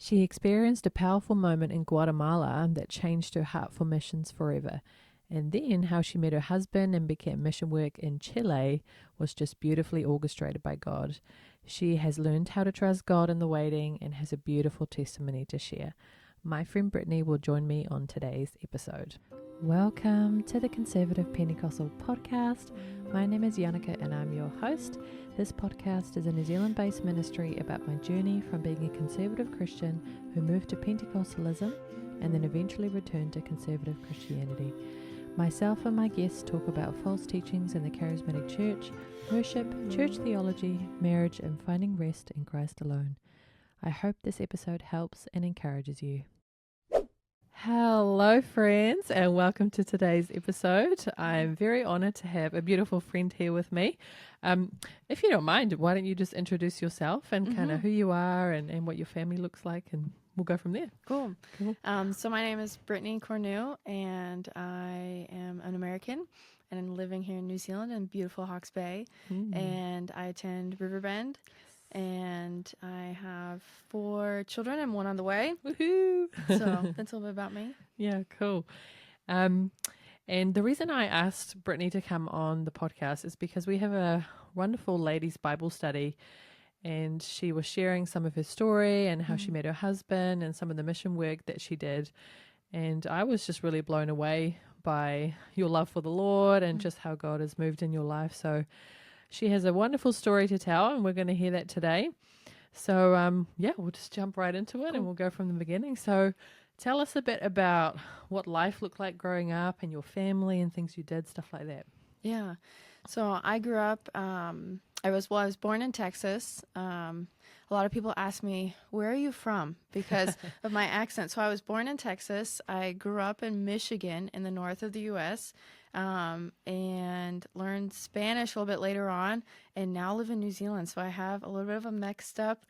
She experienced a powerful moment in Guatemala that changed her heart for missions forever. And then how she met her husband and began mission work in Chile was just beautifully orchestrated by God. She has learned how to trust God in the waiting and has a beautiful testimony to share. My friend Brittany will join me on today's episode. Welcome to the Conservative Pentecostal podcast. My name is Yannicka and I'm your host. This podcast is a New Zealand-based ministry about my journey from being a conservative Christian who moved to Pentecostalism and then eventually returned to conservative Christianity. Myself and my guests talk about false teachings in the charismatic church, worship, church theology, marriage, and finding rest in Christ alone. I hope this episode helps and encourages you. Hello, friends, and welcome to today's episode. I'm very honored to have a beautiful friend here with me. If you don't mind, why don't you just introduce yourself and kind of who you are and what your family looks like, and we'll go from there. Cool. So my name is Brittany Cornu, and I am an American, and I'm living here in New Zealand in beautiful Hawke's Bay, and I attend Riverbend. And I have 4 children and 1 on the way. Woohoo! So that's a little bit about me. Yeah, cool. And the reason I asked Brittany to come on the podcast is because we have a wonderful ladies' Bible study, and she was sharing some of her story and how she met her husband and some of the mission work that she did. And I was just really blown away by your love for the Lord and just how God has moved in your life. So she has a wonderful story to tell, and we're going to hear that today. So, we'll just jump right into it, and we'll go from the beginning. So tell us a bit about what life looked like growing up and your family and things you did, stuff like that. Yeah. So I grew up, I was born in Texas. A lot of people ask me, where are you from? Because of my accent. So I was born in Texas. I grew up in Michigan in the north of the U.S., and learned Spanish a little bit later on, and now live in New Zealand. So I have a little bit of a mixed up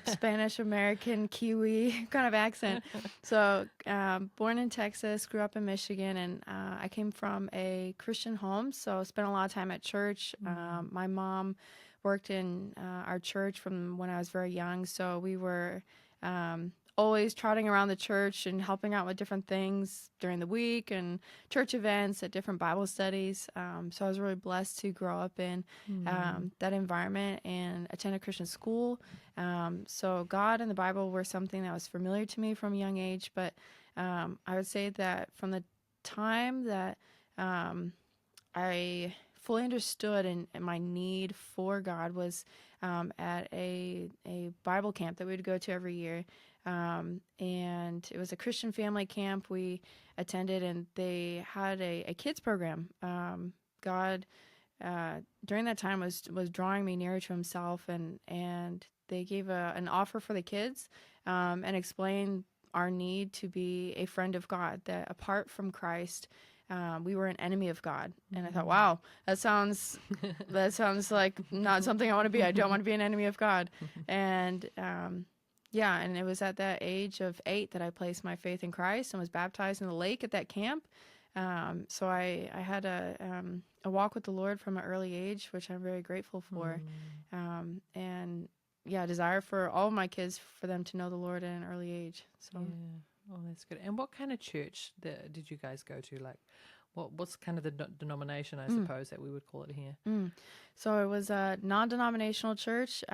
Spanish, American, Kiwi kind of accent. So born in Texas, grew up in Michigan, and I came from a Christian home, so spent a lot of time at church. My mom worked in our church from when I was very young, so we were always trotting around the church and helping out with different things during the week and church events at different Bible studies. So I was really blessed to grow up in that environment and attend a Christian school. So God and the Bible were something that was familiar to me from a young age. But I would say that from the time that I fully understood and my need for God was at a Bible camp that we would go to every year. And it was a Christian family camp we attended, and they had a kids program. God, during that time was drawing me nearer to himself, and they gave an offer for the kids, and explained our need to be a friend of God, that apart from Christ, we were an enemy of God. And I thought, wow, that sounds like not something I want to be. I don't want to be an enemy of God. And, and it was at that age of 8 that I placed my faith in Christ and was baptized in the lake at that camp. So I had a walk with the Lord from an early age, which I'm very grateful for. A desire for all of my kids, for them to know the Lord at an early age. So. Yeah. Oh, that's good. And what kind of church did you guys go to? Like, what's kind of the denomination, I suppose, that we would call it here? So it was a non-denominational church.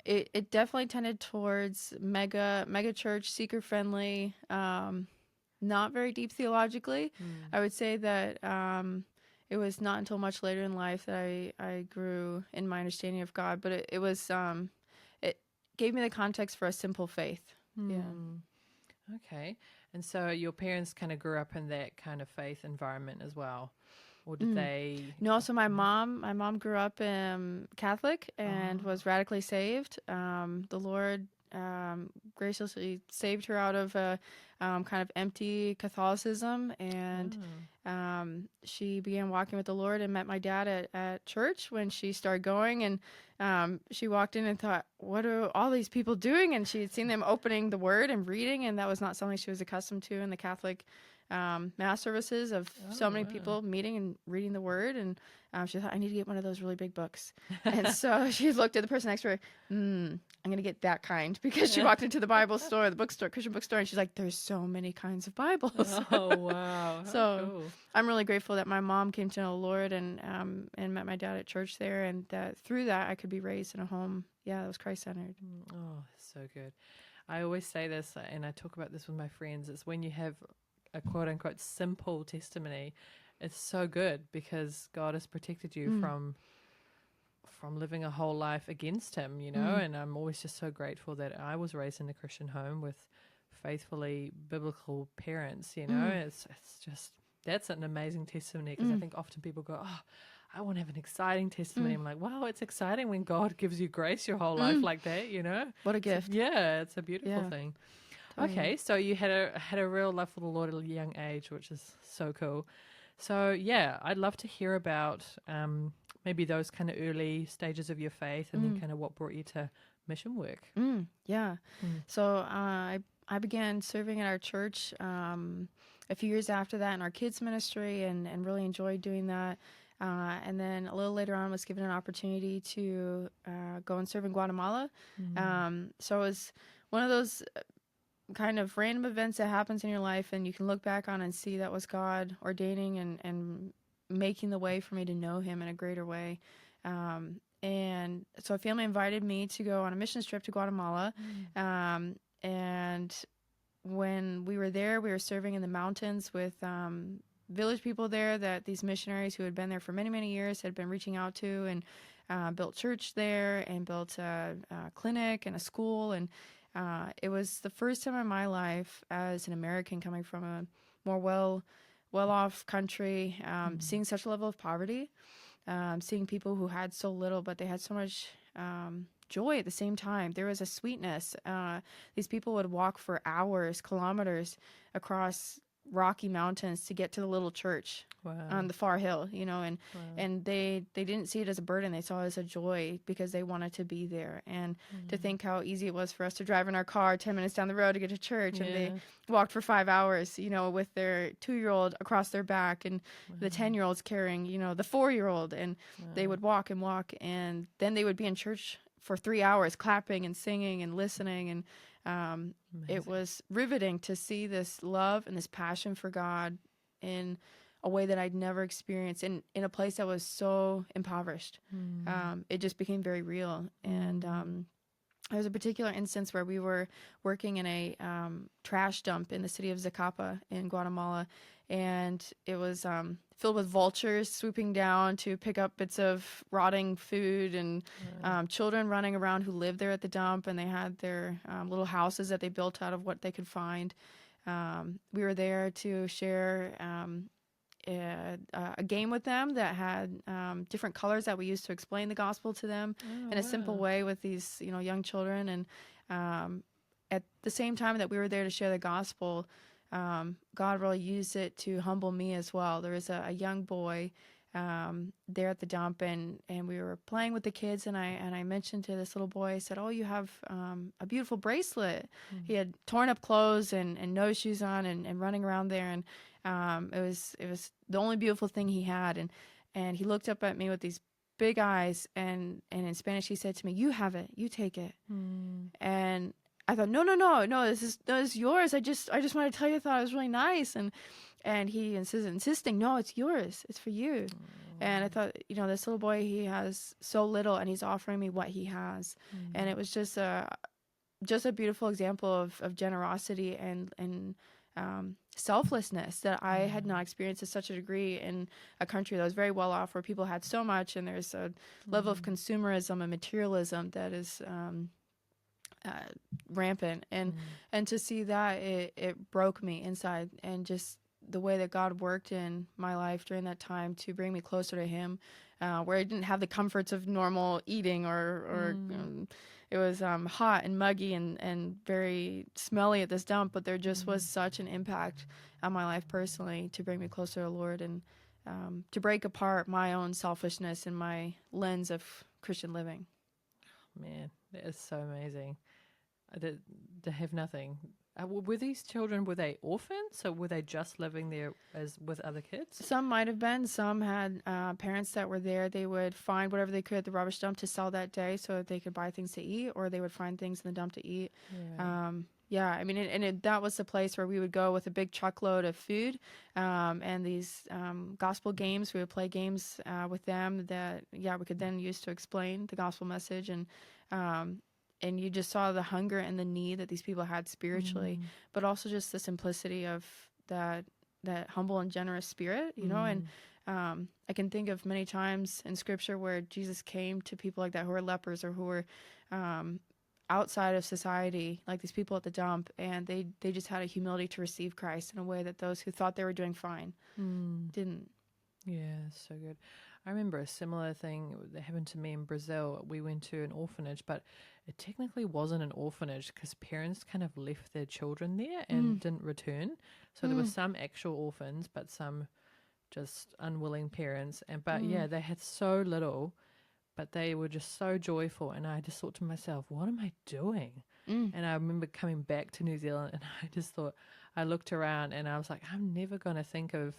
It definitely tended towards mega church, seeker friendly, not very deep theologically. I would say that it was not until much later in life that I grew in my understanding of God, but it was it gave me the context for a simple faith. Yeah. Okay. And so your parents kind of grew up in that kind of faith environment as well, or did they? No, so my mom grew up Catholic and was radically saved. The Lord graciously saved her out of a kind of empty Catholicism, and she began walking with the Lord and met my dad at church when she started going, and she walked in and thought, what are all these people doing? And she had seen them opening the Word and reading, and that was not something she was accustomed to in the Catholic mass services of so Oh, many wow. people meeting and reading the word. And she thought, I need to get one of those really big books. And so she looked at the person next to her. I'm going to get that kind, because she walked into the Bible store, the bookstore, Christian bookstore, and she's like, there's so many kinds of Bibles. Oh, wow. How So cool. I'm really grateful that my mom came to know the Lord and met my dad at church there, and that through that I could be raised in a home, that was Christ-centered. Oh, so good. I always say this, and I talk about this with my friends. It's when you have a quote unquote simple testimony, it's so good because God has protected you from living a whole life against him, and I'm always just so grateful that I was raised in a Christian home with faithfully biblical parents. It's just, that's an amazing testimony, because I think often people go, oh, I want to have an exciting testimony. I'm like, wow, it's exciting when God gives you grace your whole life like that, What a gift. It's a beautiful thing. Totally. Okay, so you had a real love for the Lord at a young age, which is so cool. So yeah, I'd love to hear about maybe those kind of early stages of your faith, and then kind of what brought you to mission work. Yeah. So I began serving at our church a few years after that in our kids ministry, and really enjoyed doing that. And then a little later on was given an opportunity to go and serve in Guatemala. So it was one of those kind of random events that happens in your life, and you can look back on and see that was God ordaining and making the way for me to know him in a greater way. And so a family invited me to go on a mission trip to Guatemala. And when we were there, we were serving in the mountains with village people there, that these missionaries who had been there for many, many years had been reaching out to, and built church there, and built a clinic and a school. And it was the first time in my life as an American coming from a more well-off country, seeing such a level of poverty, seeing people who had so little, but they had so much joy at the same time. There was a sweetness. These people would walk for hours, kilometers across rocky mountains to get to the little church on the far hill, and they didn't see it as a burden. They saw it as a joy, because they wanted to be there. And to think how easy it was for us to drive in our car 10 minutes down the road to get to church, and they walked for 5 hours, with their 2-year-old across their back, and the 10-year-olds carrying, the 4-year-old, and they would walk and walk, and then they would be in church for 3 hours, clapping and singing and listening. And it was riveting to see this love and this passion for God in a way that I'd never experienced in a place that was so impoverished. It just became very real. And there was a particular instance where we were working in a trash dump in the city of Zacapa in Guatemala, and it was filled with vultures swooping down to pick up bits of rotting food, and children running around who lived there at the dump, and they had their little houses that they built out of what they could find. We were there to share a game with them that had different colors that we used to explain the gospel to them in a simple way with these young children. And at the same time that we were there to share the gospel, God really used it to humble me as well. There was a young boy there at the dump, and we were playing with the kids, and I mentioned to this little boy, I said, oh, you have a beautiful bracelet. He had torn up clothes and no shoes on, and running around there, and it was the only beautiful thing he had. And he looked up at me with these big eyes, and in Spanish he said to me, you have it, you take it. And I thought, no, this is yours. I just wanted to tell you, I thought it was really nice. And he insisting, no, it's yours. It's for you. And I thought, this little boy, he has so little, and he's offering me what he has. And it was just a beautiful example of generosity and selflessness that I had not experienced to such a degree in a country that was very well off, where people had so much, and there's a level of consumerism and materialism that is rampant. And to see that, it broke me inside, and just the way that God worked in my life during that time to bring me closer to him, where I didn't have the comforts of normal eating, or it was hot and muggy and very smelly at this dump, but there just was such an impact on my life personally to bring me closer to the Lord, and to break apart my own selfishness and my lens of Christian living. Man, that is so amazing. To have nothing Were these children, were they orphans? So were they just living there as with other kids? Some might have been. Some had parents that were there. They would find whatever they could at the rubbish dump to sell that day so that they could buy things to eat, or they would find things in the dump to eat. Yeah. Yeah, I mean, that was the place where we would go with a big truckload of food and these gospel games. We would play games with them that, yeah, we could then use to explain the gospel message. And you just saw the hunger and the need that these people had spiritually, but also just the simplicity of that humble and generous spirit, you know. And I can think of many times in Scripture where Jesus came to people like that who were lepers or who were outside of society, like these people at the dump, and they just had a humility to receive Christ in a way that those who thought they were doing fine didn't. Yeah, so good. I remember a similar thing that happened to me in Brazil. We went to an orphanage, but it technically wasn't an orphanage because parents kind of left their children there and didn't return. So there were some actual orphans, but some just unwilling parents. But yeah, they had so little, but they were just so joyful. And I just thought to myself, what am I doing? And I remember coming back to New Zealand, and I just thought, I looked around and I was like, I'm never going to think of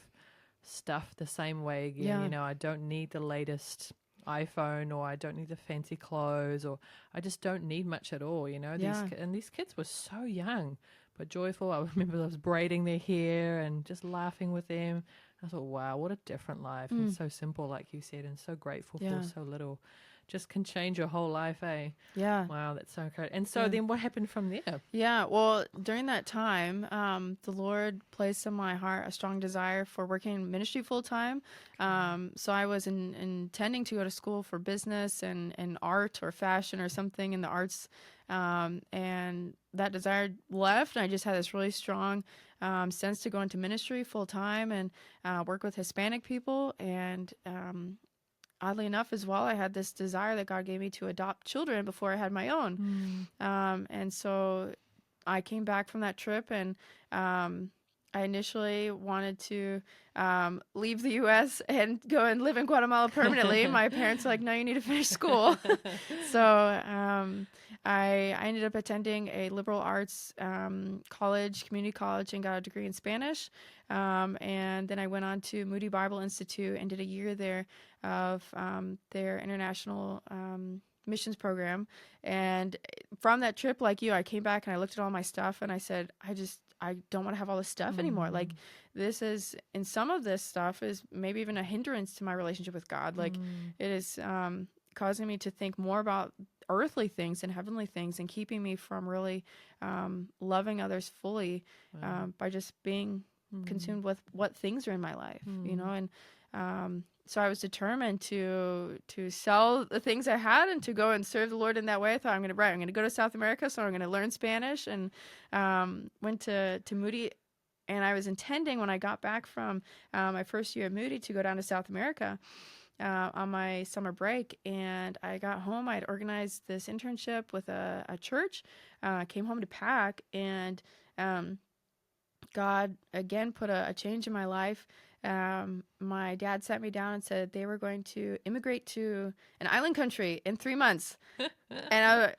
stuff the same way again. Yeah. You know, I don't need the latest iPhone, or I don't need the fancy clothes, or I just don't need much at all, you know. Yeah. And these kids were so young but joyful. I remember I was braiding their hair and just laughing with them. I thought, wow, what a different life. And so simple, like you said, and so grateful for so little. Just can change your whole life, eh? Yeah. Wow, that's so great. And so then what happened from there? Yeah, well, during that time, the Lord placed in my heart a strong desire for working in ministry full time. So I was intending to go to school for business and art or fashion or something in the arts. And that desire left, and I just had this really strong sense to go into ministry full time and work with Hispanic people. And oddly enough, as well, I had this desire that God gave me to adopt children before I had my own. And so I came back from that trip, and I initially wanted to leave the U.S. and go and live in Guatemala permanently. My parents were like, no, you need to finish school. So I ended up attending a liberal arts college, community college, and got a degree in Spanish. And then I went on to Moody Bible Institute and did a year there of their international missions program. And from that trip, like you, I came back and I looked at all my stuff and I said, I don't want to have all this stuff anymore. Like, this is, and some of this stuff is maybe even a hindrance to my relationship with God. Like, it is causing me to think more about earthly things and heavenly things, and keeping me from really loving others fully by just being consumed with what things are in my life, you know. And so I was determined to sell the things I had and to go and serve the Lord in that way. I thought, I'm going to go to South America, so I'm going to learn Spanish, and went to Moody. And I was intending, when I got back from my first year at Moody, to go down to South America on my summer break. And I got home. I had organized this internship with a church. Came home to pack, and God again put a change in my life. My dad sat me down and said they were going to immigrate to an island country in 3 months. And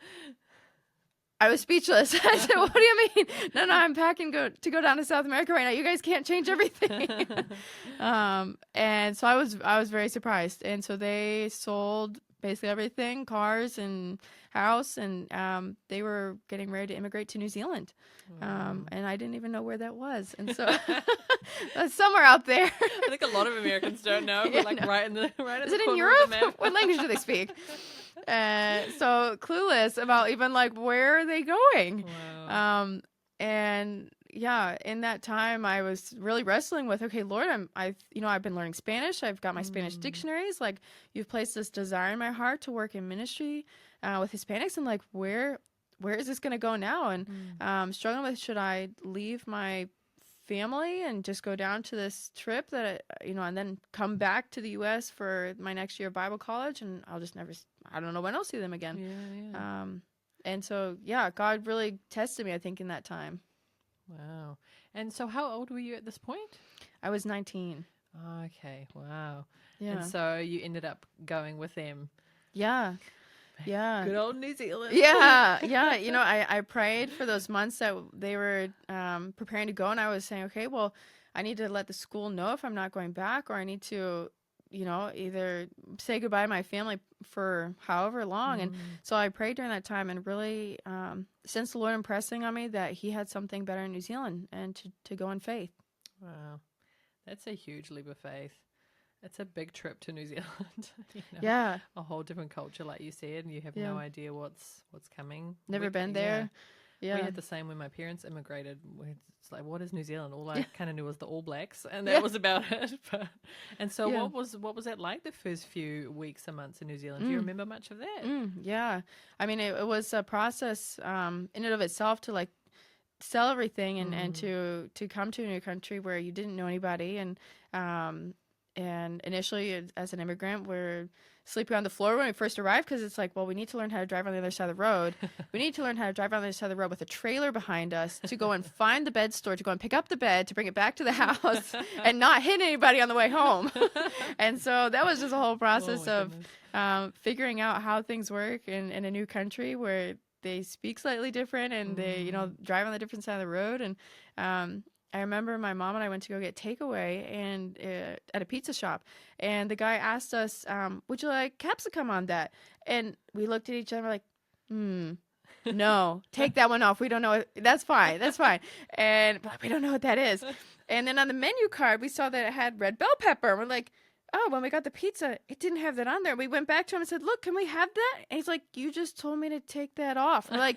I was speechless. I said, what do you mean? No, I'm packing to go down to South America right now. You guys can't change everything. And so I was very surprised. And so they sold basically everything, cars and house, and they were getting ready to immigrate to New Zealand. And I didn't even know where that was. And so that's somewhere out there. I think a lot of Americans don't know, but like right in the Is it in Europe? What language do they speak? So clueless about even like where are they going. Wow. And yeah, in that time I was really wrestling with, okay, Lord, I've been learning Spanish. I've got my Spanish dictionaries. Like, you've placed this desire in my heart to work in ministry with Hispanics, and like where is this going to go now? And struggling with, should I leave my family and just go down to this trip and then come back to the U.S. for my next year of Bible college, and I'll just I don't know when I'll see them again. Yeah. And so, yeah, God really tested me, I think, in that time. Wow. And so how old were you at this point? I was 19. Okay. Wow. Yeah. And so you ended up going with them. Yeah. Yeah. Good old New Zealand. Yeah. Yeah. You know, I prayed for those months that they were preparing to go. And I was saying, okay, well, I need to let the school know if I'm not going back, or I need to, you know, either say goodbye to my family for however long. And so I prayed during that time and really sensed the Lord impressing on me that he had something better in New Zealand and to go in faith. Wow. That's a huge leap of faith. It's a big trip to New Zealand. Yeah. A whole different culture, like you said, and you have no idea what's coming. Never been there. Yeah. We had the same when my parents immigrated. It's like, what is New Zealand? All I kind of knew was the All Blacks, and that was about it. And so, what was that like the first few weeks and months in New Zealand? Do you remember much of that? Yeah. I mean, it was a process in and of itself to like sell everything and to come to a new country where you didn't know anybody, and initially as an immigrant we're sleeping on the floor when we first arrived, because it's like, well, we need to learn how to drive on the other side of the road. We need to learn how to drive on the other side of the road with a trailer behind us to go and find the bed store, to go and pick up the bed, to bring it back to the house and not hit anybody on the way home. And so that was just a whole process of figuring out how things work in a new country where they speak slightly different and they, you know, drive on the different side of the road. And I remember my mom and I went to go get takeaway and at a pizza shop, and the guy asked us, would you like capsicum on that? And we looked at each other like, no, take that one off. We don't know. That's fine. That's fine. And but we don't know what that is. And then on the menu card, we saw that it had red bell pepper. We're like, oh, when we got the pizza, it didn't have that on there. We went back to him and said, look, can we have that? And he's like, you just told me to take that off. We're like,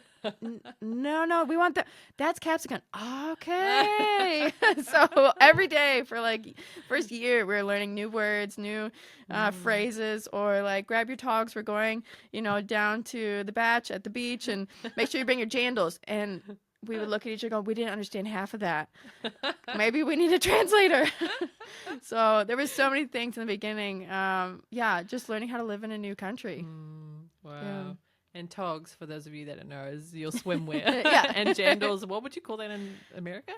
no, we want that. That's capsicum. Okay. So every day for like first year, we were learning new words, new phrases, or like, grab your togs. We're going, you know, down to the batch at the beach, and make sure you bring your jandals. And we would look at each other and go, we didn't understand half of that. Maybe we need a translator. So there was so many things in the beginning. Just learning how to live in a new country. Wow. Yeah. And togs, for those of you that don't know, is your swimwear. Yeah. And jandals, what would you call that in America?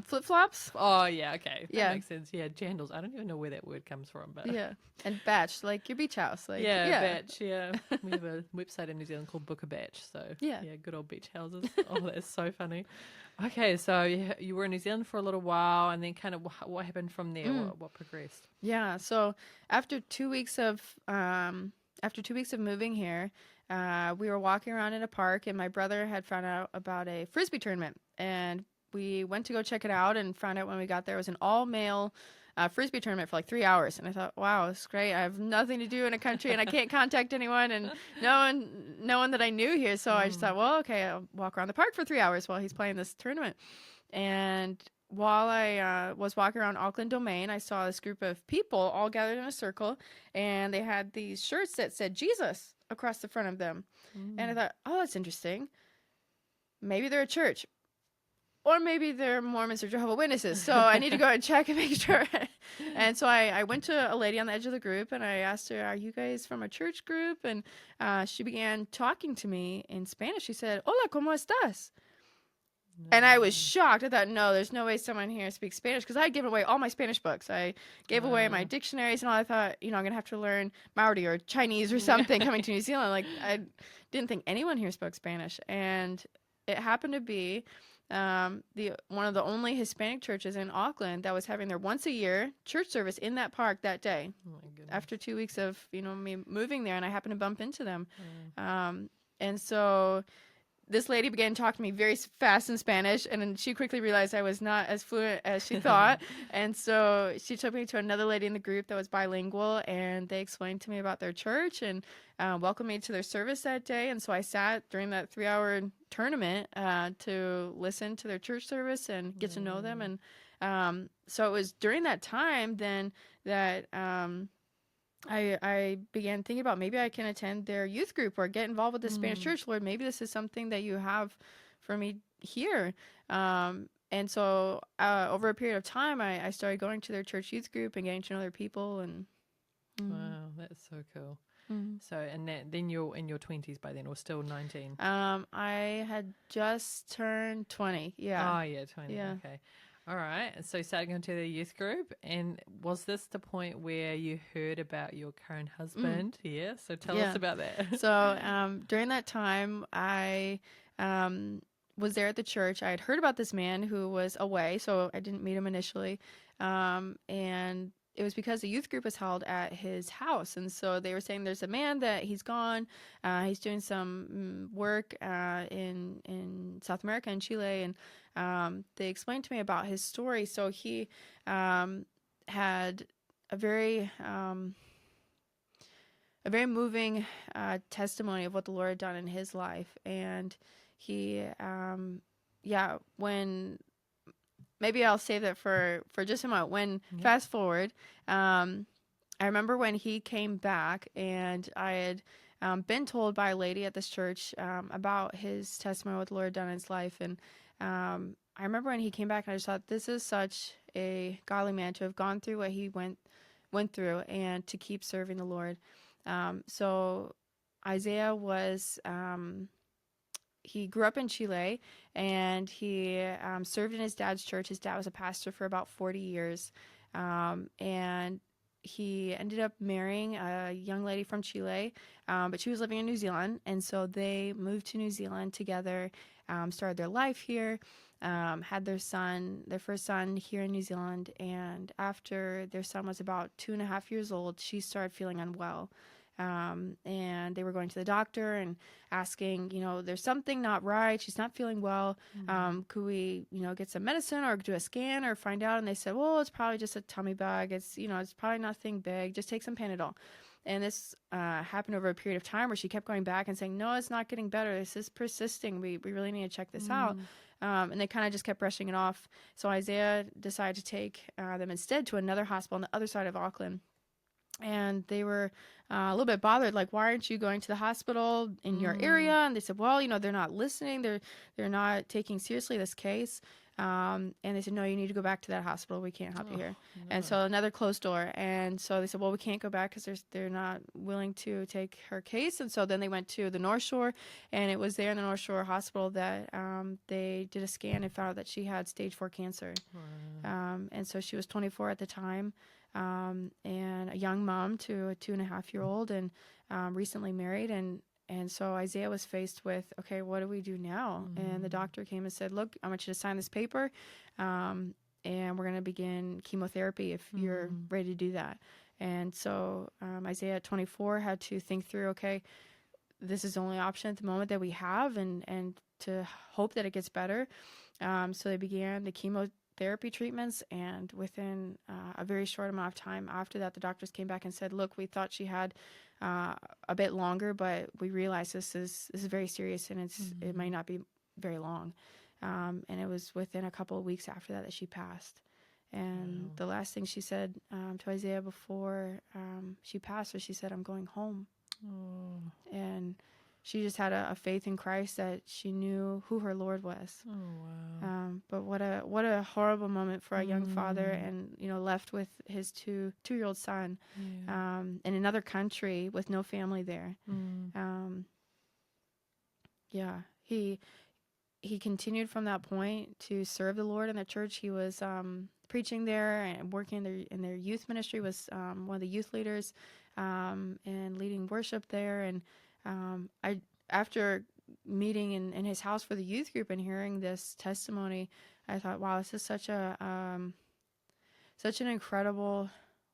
Flip-flops. Oh, yeah, okay. That Yeah. makes sense. Yeah, jandals. I don't even know where that word comes from. But Yeah. And batch, like your beach house. Like, batch, yeah. We have a website in New Zealand called Book a Batch. So, Yeah. good old beach houses. Oh, that's so funny. Okay, so you were in New Zealand for a little while, and then kind of what happened from there? What progressed? Yeah. So after 2 weeks of moving here, we were walking around in a park, and my brother had found out about a Frisbee tournament, and we went to go check it out and found out when we got there it was an all-male Frisbee tournament for like 3 hours. And I thought, wow, it's great. I have nothing to do in a country and I can't contact anyone and no one that I knew here. So I just thought, well, okay, I'll walk around the park for 3 hours while he's playing this tournament. And while I was walking around Auckland Domain, I saw this group of people all gathered in a circle, and they had these shirts that said Jesus across the front of them. And I thought, oh, that's interesting. Maybe they're a church. Or maybe they're Mormons or Jehovah's Witnesses. So I need to go and check and make sure. And so I went to a lady on the edge of the group, and I asked her, are you guys from a church group? And she began talking to me in Spanish. She said, hola, ¿cómo estás? And I was shocked. I thought, no, there's no way someone here speaks Spanish, because I had given away all my Spanish books. I gave away my dictionaries and all. I thought, I'm going to have to learn Maori or Chinese or something coming to New Zealand. Like, I didn't think anyone here spoke Spanish. And it happened to be one of the only Hispanic churches in Auckland that was having their once a year church service in that park that day. Oh my goodness. After 2 weeks of me moving there, and I happened to bump into them. And so this lady began talking to me very fast in Spanish, and then she quickly realized I was not as fluent as she thought. And so she took me to another lady in the group that was bilingual, and they explained to me about their church and welcomed me to their service that day. And so I sat during that 3-hour tournament to listen to their church service and get to know them. And so it was during that time then that I began thinking about, maybe I can attend their youth group or get involved with the Spanish church. Lord, maybe this is something that you have for me here. And so over a period of time, I started going to their church youth group and getting to know their people. And wow, that's so cool. So, and then you're in your 20s by then, or still 19? I had just turned 20. Yeah. Oh, yeah, 20. Yeah. Okay. All right. So you started going to the youth group, and was this the point where you heard about your current husband? Yeah. So tell us Yeah. about that. So during that time, I um, was there at the church. I had heard about this man who was away, so I didn't meet him initially. And it was because the youth group was held at his house. And so they were saying there's a man that he's gone. He's doing some work in South America and Chile. And they explained to me about his story. So he had a very moving testimony of what the Lord had done in his life. And he, when maybe I'll save that for just a moment. When fast forward, I remember when he came back, and I had been told by a lady at this church about his testimony, what the Lord had done in his life. And I remember when he came back, and I just thought, this is such a godly man to have gone through what he went through, and to keep serving the Lord. So Isaiah was, he grew up in Chile, and he served in his dad's church. His dad was a pastor for about 40 years. And he ended up marrying a young lady from Chile, but she was living in New Zealand. And so they moved to New Zealand together, started their life here, had their first son here in New Zealand. And after their son was about 2.5 years old, she started feeling unwell. And they were going to the doctor and asking, there's something not right. She's not feeling well. Could we, get some medicine or do a scan or find out? And they said, well, it's probably just a tummy bug. It's, it's probably nothing big. Just take some Panadol. And this happened over a period of time where she kept going back and saying, no, it's not getting better. This is persisting. We really need to check this out. And they kind of just kept brushing it off. So Isaiah decided to take them instead to another hospital on the other side of Auckland. And they were a little bit bothered, like, why aren't you going to the hospital in your area? And they said, well, they're not listening. They're not taking seriously this case. And they said, no, you need to go back to that hospital. We can't help you here. No. And so another closed door. And so they said, well, we can't go back because they're not willing to take her case. And so then they went to the North Shore, and it was there in the North Shore Hospital that they did a scan and found out that she had stage 4 cancer. Wow. And so she was 24 at the time. And a young mom to a 2.5-year-old, and recently married. And so Isaiah was faced with, okay, what do we do now? And the doctor came and said, look, I want you to sign this paper, and we're going to begin chemotherapy if you're ready to do that. And so Isaiah at 24 had to think through, okay, this is the only option at the moment that we have, and to hope that it gets better. So they began the chemotherapy treatments, and within a very short amount of time after that, the doctors came back and said, look, we thought she had a bit longer, but we realize this is very serious, and it might not be very long. And it was within a couple of weeks after that she passed. And the last thing she said to Isaiah before she passed was, she said, I'm going home. And she just had a faith in Christ that she knew who her Lord was. But what a horrible moment for a young father, and left with his two-year-old son in another country with no family there. He continued from that point to serve the Lord in the church. He was preaching there and working in their youth ministry, was one of the youth leaders, and leading worship there. And after meeting in his house for the youth group and hearing this testimony, I thought, wow, this is such an incredible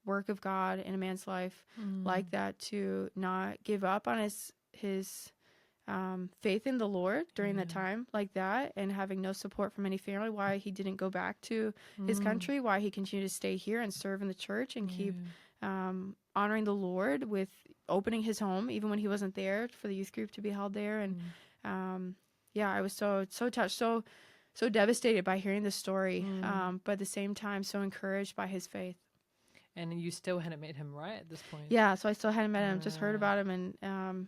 work of God in a man's life like that, to not give up on his faith in the Lord during that time like that, and having no support from any family, why he didn't go back to his country, why he continued to stay here and serve in the church and keep honoring the Lord with opening his home even when he wasn't there, for the youth group to be held there. And I was so touched, so devastated by hearing the story, but at the same time so encouraged by his faith. And you still hadn't met him, right, at this point? Yeah, so I still hadn't met him, just heard about him. And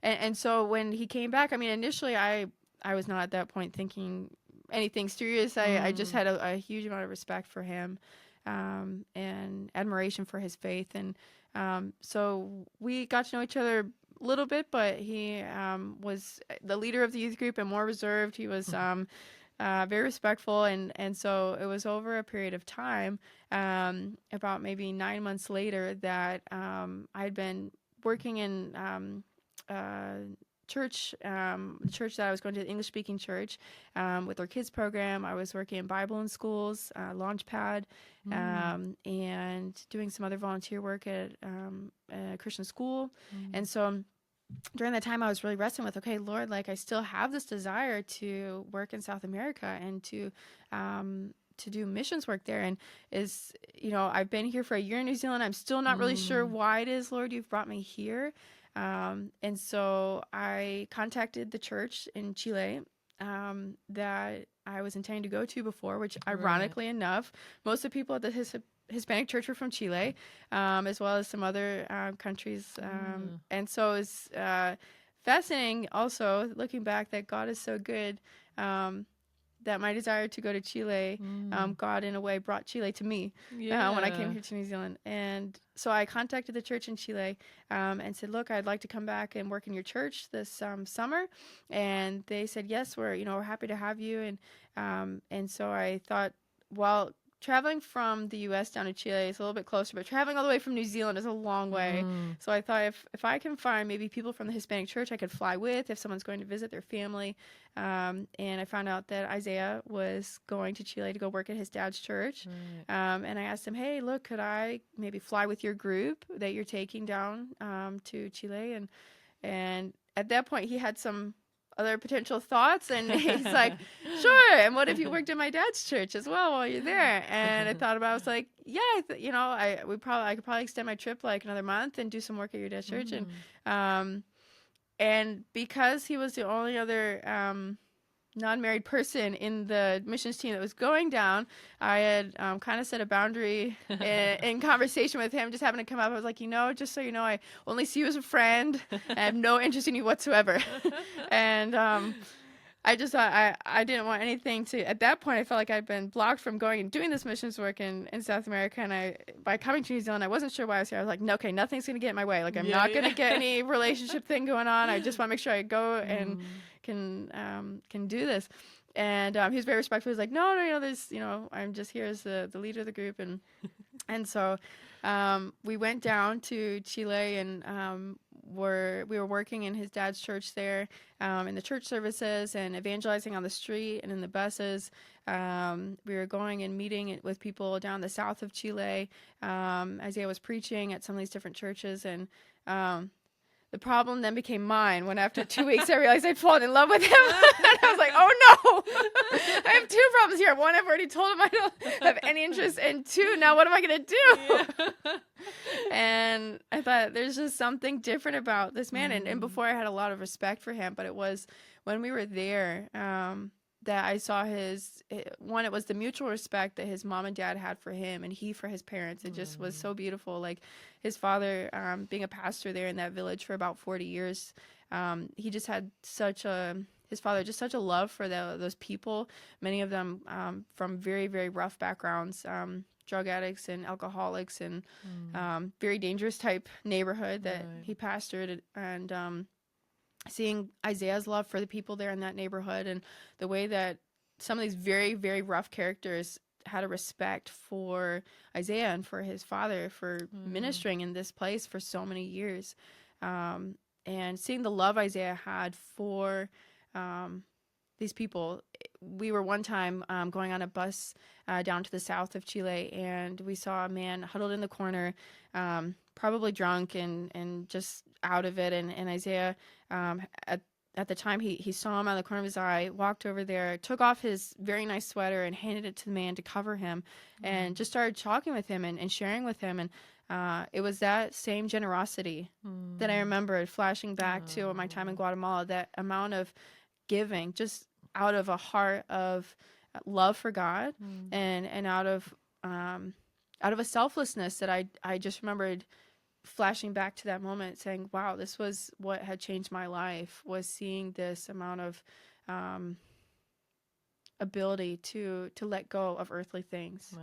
And so when he came back, I mean, initially I was not at that point thinking anything serious. I just had a huge amount of respect for him, and admiration for his faith. And so we got to know each other a little bit, but he was the leader of the youth group and more reserved. He was very respectful. And so it was over a period of time, about maybe 9 months later, that I'd been working in church, the church that I was going to, the English speaking church, with our kids program. I was working in Bible in schools, Launchpad, and doing some other volunteer work at a Christian school. And so during that time, I was really wrestling with, okay, Lord, like I still have this desire to work in South America and to do missions work there. And I've been here for a year in New Zealand. I'm still not really sure why it is, Lord, you've brought me here. And so I contacted the church in Chile that I was intending to go to before, which ironically enough, most of the people at the Hispanic church were from Chile, as well as some other countries. And so it's fascinating also, looking back, that God is so good, that my desire to go to Chile, God in a way brought Chile to me when I came here to New Zealand. And so I contacted the church in Chile and said, look, I'd like to come back and work in your church this summer. And they said, yes, we're happy to have you. And so I thought, well, traveling from the U.S. down to Chile is a little bit closer, but traveling all the way from New Zealand is a long way. So I thought if I can find maybe people from the Hispanic church I could fly with if someone's going to visit their family. And I found out that Isaiah was going to Chile to go work at his dad's church. And I asked him, hey, look, could I maybe fly with your group that you're taking down to Chile? And at that point, he had some other potential thoughts, and he's like, sure, and what if you worked in my dad's church as well while you're there? And I thought about it. I was like, yeah, I could probably extend my trip like another month and do some work at your dad's church. And because he was the only other non-married person in the missions team that was going down, I had kind of set a boundary in conversation with him, just happened to come up. I was like, just so you know, I only see you as a friend. I have no interest in you whatsoever. And I just thought I didn't want anything to, at that point, I felt like I'd been blocked from going and doing this missions work in South America. And by coming to New Zealand, I wasn't sure why I was here. I was like, no, okay, nothing's going to get in my way. Like, I'm not going to get any relationship thing going on. I just want to make sure I go and can do this. And he was very respectful. He was like, no, there's, I'm just here as the leader of the group. And so we went down to Chile, and we were working in his dad's church there, in the church services and evangelizing on the street and in the buses. We were going and meeting with people down the south of Chile. Isaiah was preaching at some of these different churches, and the problem then became mine when after 2 weeks I realized I'd fallen in love with him. And I was like, oh no, I have two problems here. One, I've already told him I don't have any interest. And two, now what am I going to do? And I thought there's just something different about this man. And before I had a lot of respect for him, but it was when we were there that I saw it was the mutual respect that his mom and dad had for him and he for his parents. It just was so beautiful. Like his father, being a pastor there in that village for about 40 years, he just had such a love for those people, many of them from very, very rough backgrounds, drug addicts and alcoholics, and very dangerous type neighborhood that he pastored. And seeing Isaiah's love for the people there in that neighborhood, and the way that some of these very, very rough characters had a respect for Isaiah and for his father for ministering in this place for so many years. And seeing the love Isaiah had for these people. We were one time going on a bus down to the south of Chile, and we saw a man huddled in the corner, probably drunk and just out of it. And Isaiah, at the time, he saw him out of the corner of his eye, walked over there, took off his very nice sweater and handed it to the man to cover him, and just started talking with him and sharing with him. And it was that same generosity that I remembered flashing back to my time in Guatemala, that amount of giving just out of a heart of love for God, and out of a selflessness that I just remembered flashing back to that moment, saying, wow, this was what had changed my life, was seeing this amount of ability to let go of earthly things.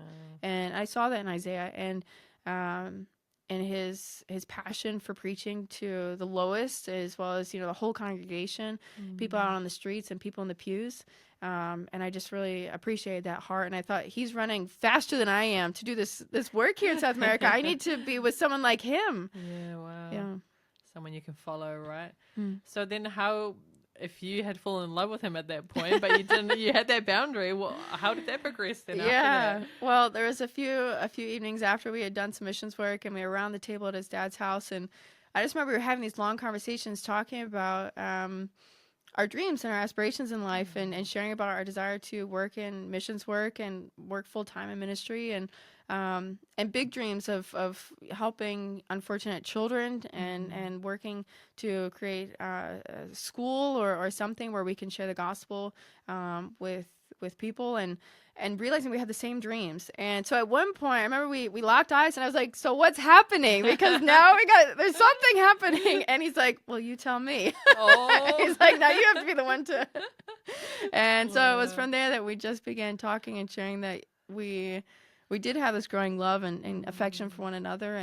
And I saw that in Isaiah, and his passion for preaching to the lowest, as well as, the whole congregation, people out on the streets and people in the pews. And I just really appreciated that heart. And I thought, he's running faster than I am to do this work here in South America. I need to be with someone like him. Yeah, wow. Yeah. Someone you can follow, right? Mm. So then if you had fallen in love with him at that point, but you didn't, you had that boundary, well, how did that progress then after that? Well, there was a few evenings after we had done some missions work, and we were around the table at his dad's house, and I just remember we were having these long conversations talking about our dreams and our aspirations in life, and sharing about our desire to work in missions work and work full time in ministry, and big dreams of helping unfortunate children, and working to create a school or something where we can share the gospel with people, and realizing we had the same dreams. And so at one point, I remember we locked eyes, and I was like, so what's happening? Because now there's something happening. And he's like, well, you tell me. Oh. He's like, now you have to be the one to. And so it was from there that we just began talking and sharing that we did have this growing love and affection for one another.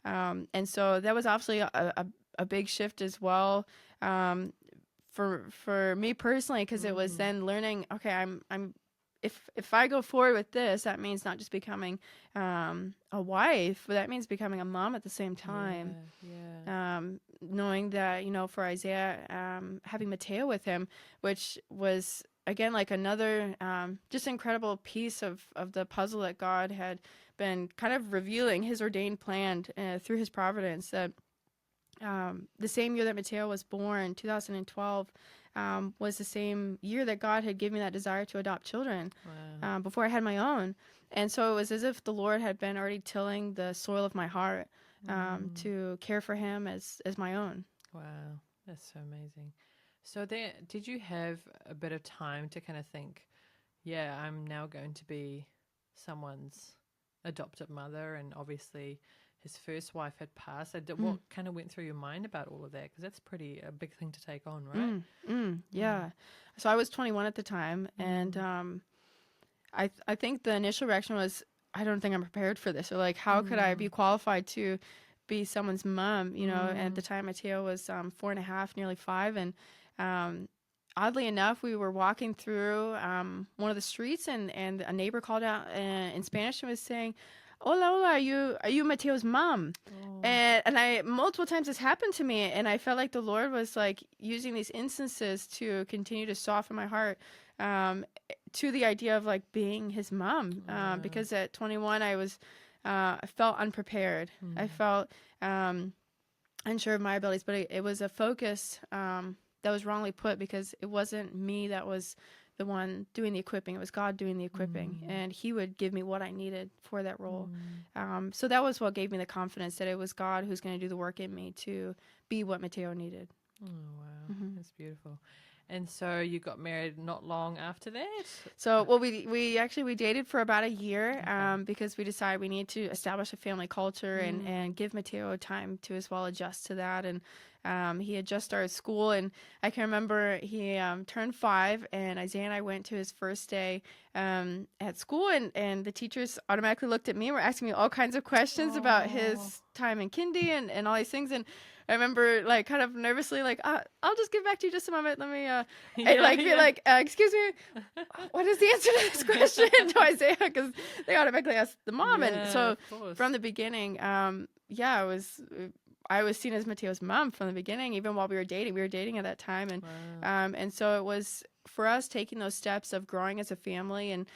And so that was obviously a big shift as well. For me personally, because it was then learning, okay, I'm if I go forward with this, that means not just becoming a wife, but that means becoming a mom at the same time. Yeah. Knowing that, for Isaiah, having Mateo with him, which was again like another just incredible piece of the puzzle that God had been kind of revealing his ordained plan through his providence. That the same year that Mateo was born, 2012, was the same year that God had given me that desire to adopt children. Wow. Before I had my own. And so it was as if the Lord had been already tilling the soil of my heart to care for him as my own. Wow, that's so amazing. So then, did you have a bit of time to kind of think, yeah, I'm now going to be someone's adopted mother, and obviously his first wife had passed. What kind of went through your mind about all of that? Because that's a big thing to take on, right? Yeah. So I was 21 at the time, and I think the initial reaction was, I don't think I'm prepared for this, or like, how could I be qualified to be someone's mom? And at the time, Mateo was 4.5, nearly 5, and oddly enough, we were walking through one of the streets, and a neighbor called out in Spanish and was saying, "Hola, hola, are you Mateo's mom?" Oh. And I multiple times this happened to me, and I felt like the Lord was like using these instances to continue to soften my heart to the idea of like being his mom. Because at 21, I felt unprepared. I felt unsure of my abilities, but it was a focus that was wrongly put, because it wasn't me that was the one doing the equipping. It was God doing the equipping, and he would give me what I needed for that role. So that was what gave me the confidence that it was God who's going to do the work in me to be what Mateo needed. Oh, wow. That's beautiful. And so you got married not long after that? So, well, we dated for about a year, because we decided we needed to establish a family culture and give Mateo time to as well adjust to that. And he had just started school, and I can remember he turned 5, and Isaiah and I went to his first day at school, and the teachers automatically looked at me and were asking me all kinds of questions about his time in kindy and all these things. And I remember like kind of nervously like, I'll just get back to you just a moment. Let me excuse me, what is the answer to this question to Isaiah? Because they automatically asked the mom. And so from the beginning, I was seen as Mateo's mom from the beginning, even while we were dating. We were dating at that time. And and so it was for us taking those steps of growing as a family. And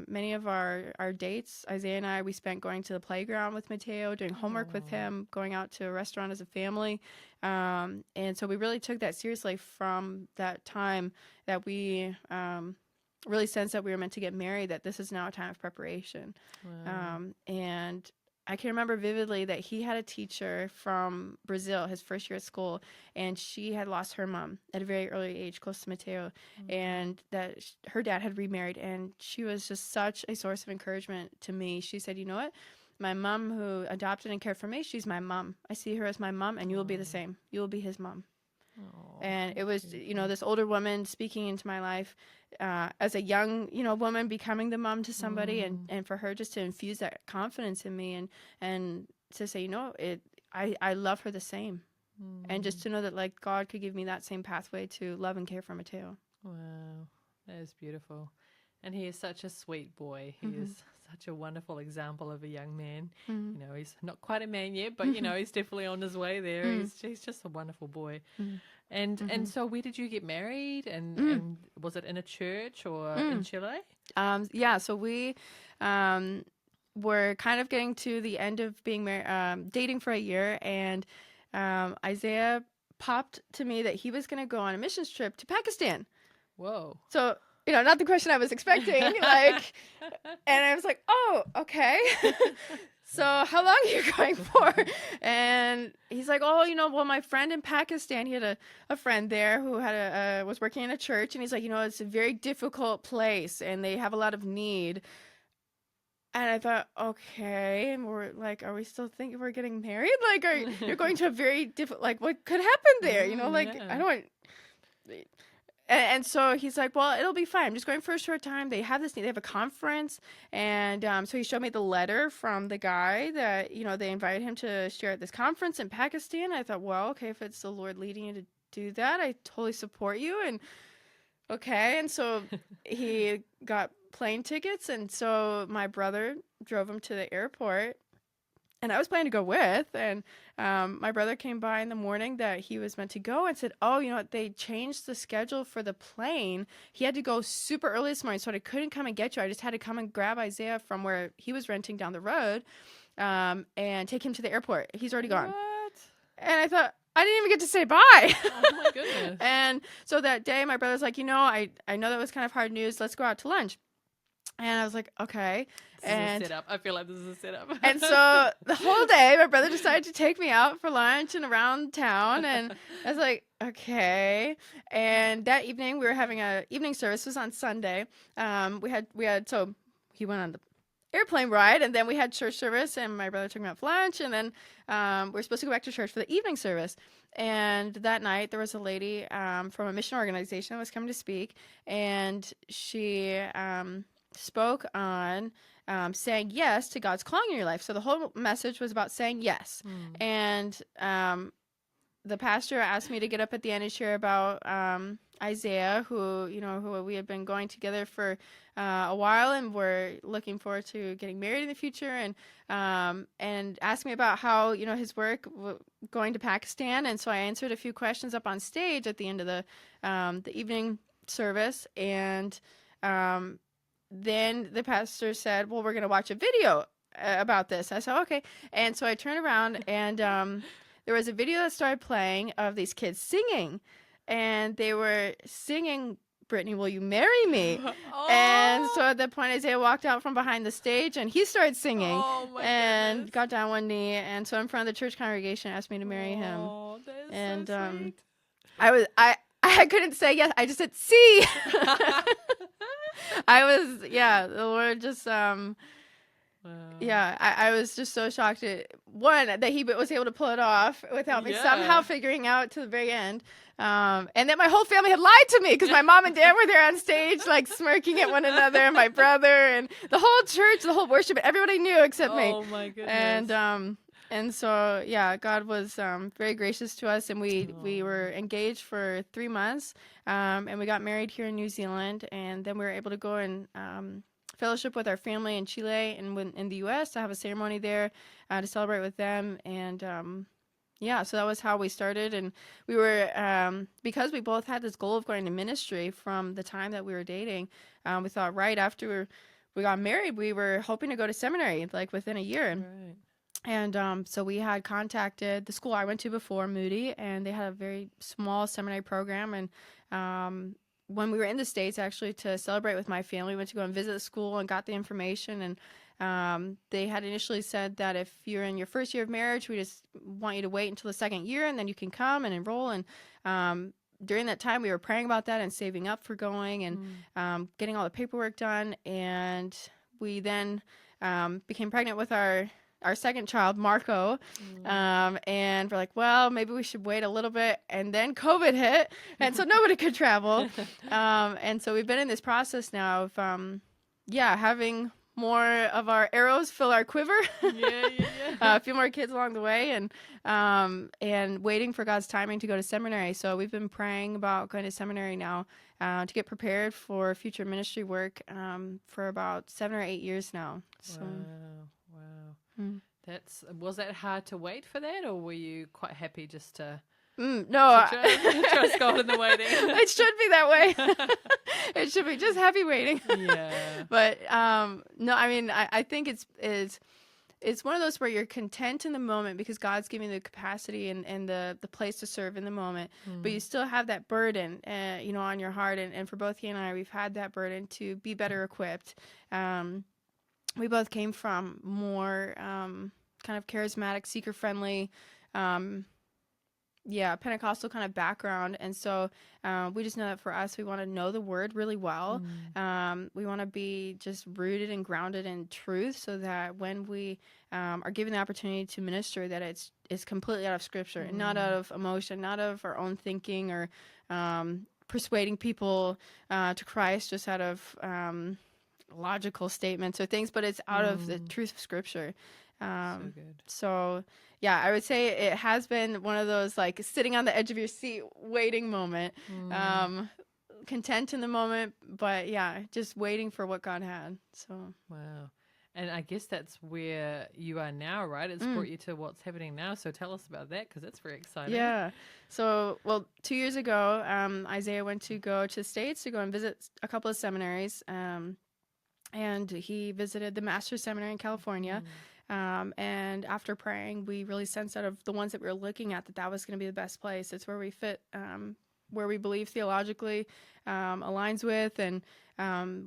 many of our dates, Isaiah and I, we spent going to the playground with Mateo, doing homework with him, going out to a restaurant as a family. And so we really took that seriously from that time, that we really sensed that we were meant to get married, that this is now a time of preparation. And I can remember vividly that he had a teacher from Brazil, his first year at school, and she had lost her mom at a very early age, close to Mateo, and that her dad had remarried, and she was just such a source of encouragement to me. She said, you know what? My mom who adopted and cared for me, she's my mom. I see her as my mom, and you will be the same. You will be his mom. And it was, this older woman speaking into my life as a young, woman becoming the mom to somebody, and for her just to infuse that confidence in me and to say, I love her the same. And just to know that like God could give me that same pathway to love and care for Mateo. Wow, that is beautiful. And he is such a sweet boy. He is such a wonderful example of a young man. You know, he's not quite a man yet, but, you know, he's definitely on his way there. He's just a wonderful boy. And so where did you get married? And was it in a church or in Chile? So we were kind of getting to the end of being married, dating for a year, and Isaiah popped to me that he was going to go on a missions trip to Pakistan. Whoa. So, not the question I was expecting, like, and I was like, oh, okay. So how long are you going for? And he's like, oh, well, my friend in Pakistan, he had a friend there who had was working in a church, and he's like, it's a very difficult place, and they have a lot of need. And I thought, okay, and we're like, are we still thinking we're getting married? Like, you're going to a very different, like, what could happen there? I don't. And so he's like, well, it'll be fine. I'm just going for a short time. They have this, they have a conference. And so he showed me the letter from the guy that, they invited him to share at this conference in Pakistan. I thought, well, okay, if it's the Lord leading you to do that, I totally support you. And okay. And so he got plane tickets. And so my brother drove him to the airport. And I was planning to go with, and my brother came by in the morning that he was meant to go and said, oh, they changed the schedule for the plane. He had to go super early this morning, so I couldn't come and get you. I just had to come and grab Isaiah from where he was renting down the road and take him to the airport. He's already gone. What? And I thought, I didn't even get to say bye. Oh, my goodness. And so that day, my brother's like, I know that was kind of hard news. Let's go out to lunch. And I was like, okay. This is a setup. I feel like this is a setup. And so the whole day, my brother decided to take me out for lunch and around town. And I was like, okay. And that evening, we were having a evening service. It was on Sunday. So he went on the airplane ride, and then we had church service, and my brother took me out for lunch. And then we were supposed to go back to church for the evening service. And that night, there was a lady from a mission organization that was coming to speak, and she spoke on saying yes to God's calling in your life. So the whole message was about saying yes. And the pastor asked me to get up at the end and share about Isaiah, who we had been going together for a while, and we're looking forward to getting married in the future, and asked me about how his work going to Pakistan. And so I answered a few questions up on stage at the end of the evening service, and then the pastor said, well, we're going to watch a video about this. I said, okay. And so I turned around, and there was a video that started playing of these kids singing, and they were singing, Brittany, will you marry me? Oh. And so at that point, Isaiah walked out from behind the stage, and he started singing, and goodness. Got down one knee, and so in front of the church congregation asked me to marry him. That is and so sweet. I couldn't say yes. I just said, see. The Lord just, wow. I was just so shocked that he was able to pull it off without me somehow figuring out to the very end. And that my whole family had lied to me, because my mom and dad were there on stage, like smirking at one another, and my brother, and the whole church, the whole worship, everybody knew except me. Oh my goodness. And so, God was very gracious to us, and we were engaged for 3 months, and we got married here in New Zealand, and then we were able to go and fellowship with our family in Chile and in the U.S. to have a ceremony there to celebrate with them. And so that was how we started. And we were, because we both had this goal of going to ministry from the time that we were dating, we thought right after we got married, we were hoping to go to seminary, like within a year. Right. And so we had contacted the school I went to before, Moody, and they had a very small seminary program. And when we were in the States, actually, to celebrate with my family, we went to go and visit the school and got the information. And they had initially said that if you're in your first year of marriage, we just want you to wait until the second year, and then you can come and enroll. And during that time, we were praying about that and saving up for going and getting all the paperwork done. And we then became pregnant with our second child, Marco, and we're like, well, maybe we should wait a little bit. And then COVID hit, and so nobody could travel. And so we've been in this process now of, having more of our arrows fill our quiver. Yeah. A few more kids along the way, and waiting for God's timing to go to seminary. So we've been praying about going to seminary now to get prepared for future ministry work for about 7 or 8 years now. So, Wow. Was that hard to wait for that, or were you quite happy just to no, trust God in the waiting? It should be that way. It should be just happy waiting. Yeah. But no, I mean, I think it's one of those where you're content in the moment because God's giving you the capacity and the place to serve in the moment, but you still have that burden, on your heart. And for both he and I, we've had that burden to be better equipped. We both came from more kind of charismatic, seeker-friendly, Pentecostal kind of background. And so we just know that for us, we want to know the word really well. We want to be just rooted and grounded in truth so that when we are given the opportunity to minister, that it's completely out of scripture and not out of emotion, not of our own thinking or persuading people to Christ just out of logical statements or things, but it's out of the truth of scripture. So good. So yeah, I would say it has been one of those like sitting on the edge of your seat, waiting moment, content in the moment, but yeah, just waiting for what God had. So wow. And I guess that's where you are now, right? It's brought you to what's happening now. So tell us about that, because that's very exciting. Yeah. So, 2 years ago, Isaiah went to go to the States to go and visit a couple of seminaries. And he visited the Master's Seminary in California. And after praying, we really sensed out of the ones that we were looking at that was going to be the best place. It's where we fit, where we believe theologically aligns with, and